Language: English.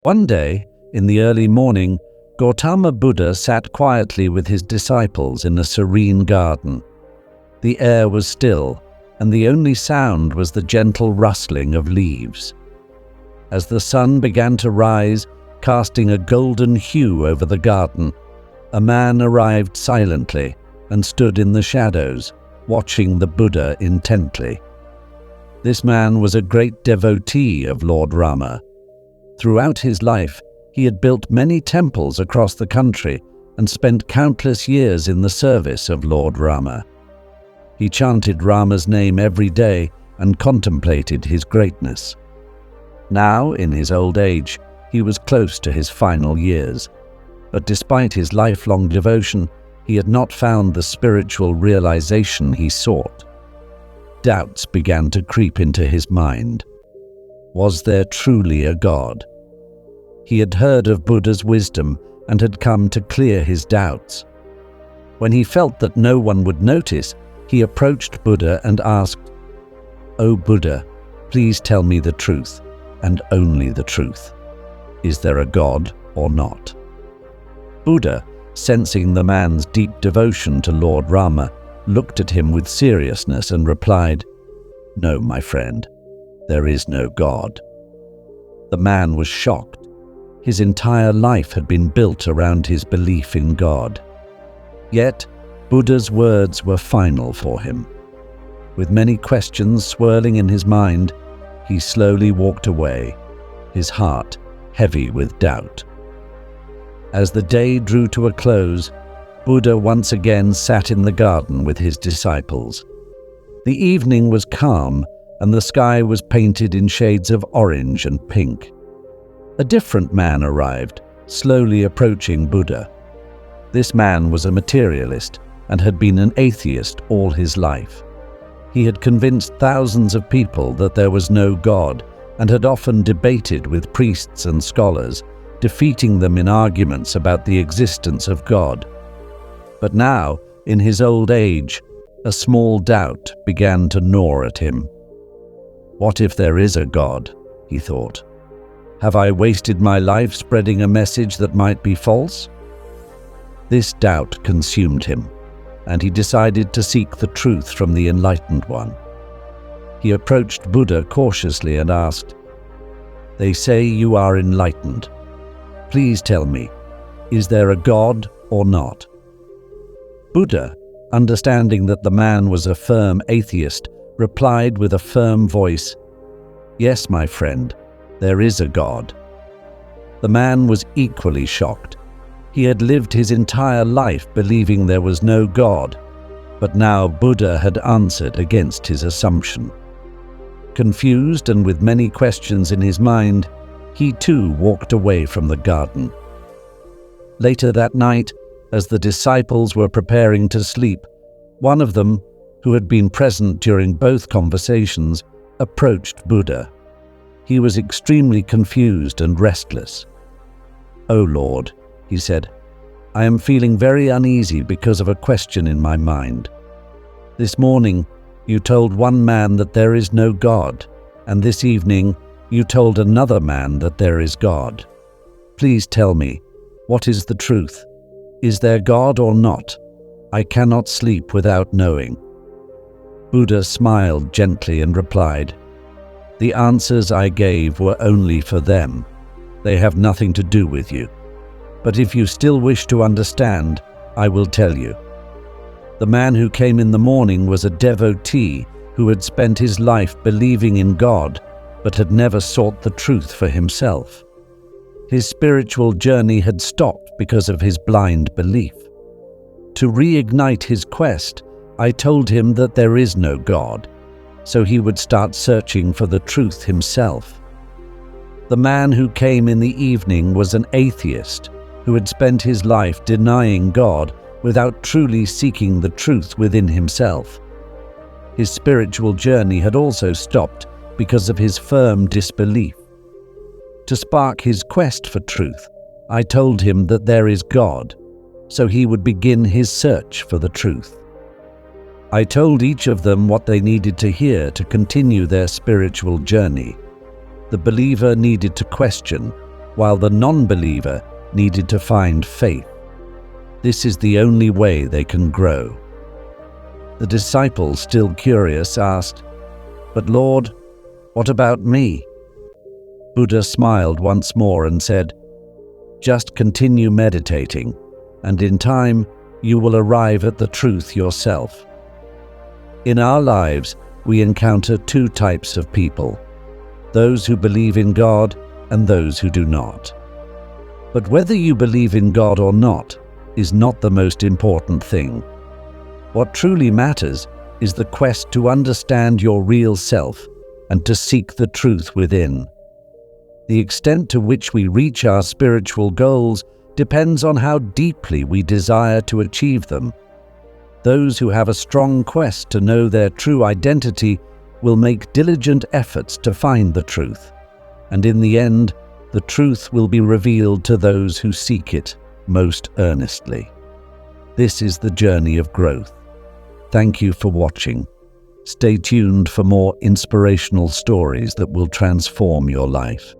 One day, in the early morning, Gautama Buddha sat quietly with his disciples in a serene garden. The air was still, and the only sound was the gentle rustling of leaves. As the sun began to rise, casting a golden hue over the garden, a man arrived silently and stood in the shadows, watching the Buddha intently. This man was a great devotee of Lord Rama. Throughout his life, he had built many temples across the country and spent countless years in the service of Lord Rama. He chanted Rama's name every day and contemplated his greatness. Now, in his old age, he was close to his final years, but despite his lifelong devotion, he had not found the spiritual realization he sought. Doubts began to creep into his mind. Was there truly a God? He had heard of Buddha's wisdom and had come to clear his doubts. When he felt that no one would notice, he approached Buddha and asked, "O Buddha, please tell me the truth, and only the truth. Is there a God or not?" Buddha, sensing the man's deep devotion to Lord Rama, looked at him with seriousness and replied, "No, my friend, there is no God." The man was shocked. His entire life had been built around his belief in God. Yet, Buddha's words were final for him. With many questions swirling in his mind, he slowly walked away, his heart heavy with doubt. As the day drew to a close, Buddha once again sat in the garden with his disciples. The evening was calm, and the sky was painted in shades of orange and pink. A different man arrived, slowly approaching Buddha. This man was a materialist and had been an atheist all his life. He had convinced thousands of people that there was no God and had often debated with priests and scholars, defeating them in arguments about the existence of God. But now, in his old age, a small doubt began to gnaw at him. What if there is a God? He thought. Have I wasted my life spreading a message that might be false? This doubt consumed him, and he decided to seek the truth from the Enlightened One. He approached Buddha cautiously and asked, "They say you are enlightened. Please tell me, is there a God or not?" Buddha, understanding that the man was a firm atheist, replied with a firm voice, "Yes, my friend, there is a God." The man was equally shocked. He had lived his entire life believing there was no God, but now Buddha had answered against his assumption. Confused and with many questions in his mind, he too walked away from the garden. Later that night, as the disciples were preparing to sleep, one of them, who had been present during both conversations, approached Buddha. He was extremely confused and restless. "O Lord," he said, "I am feeling very uneasy because of a question in my mind. This morning, you told one man that there is no God, and this evening, you told another man that there is God. Please tell me, what is the truth? Is there God or not? I cannot sleep without knowing." Buddha smiled gently and replied, "The answers I gave were only for them. They have nothing to do with you. But if you still wish to understand, I will tell you. The man who came in the morning was a devotee who had spent his life believing in God, but had never sought the truth for himself. His spiritual journey had stopped because of his blind belief. To reignite his quest, I told him that there is no God, so he would start searching for the truth himself. The man who came in the evening was an atheist who had spent his life denying God without truly seeking the truth within himself. His spiritual journey had also stopped because of his firm disbelief. To spark his quest for truth, I told him that there is God, so he would begin his search for the truth. I told each of them what they needed to hear to continue their spiritual journey. The believer needed to question, while the non-believer needed to find faith. This is the only way they can grow. The disciple, still curious, asked, "But Lord, what about me?" Buddha smiled once more and said, "Just continue meditating, and in time you will arrive at the truth yourself." In our lives, we encounter two types of people: those who believe in God and those who do not. But whether you believe in God or not is not the most important thing. What truly matters is the quest to understand your real self and to seek the truth within. The extent to which we reach our spiritual goals depends on how deeply we desire to achieve them. Those who have a strong quest to know their true identity will make diligent efforts to find the truth, and in the end, the truth will be revealed to those who seek it most earnestly. This is the journey of growth. Thank you for watching. Stay tuned for more inspirational stories that will transform your life.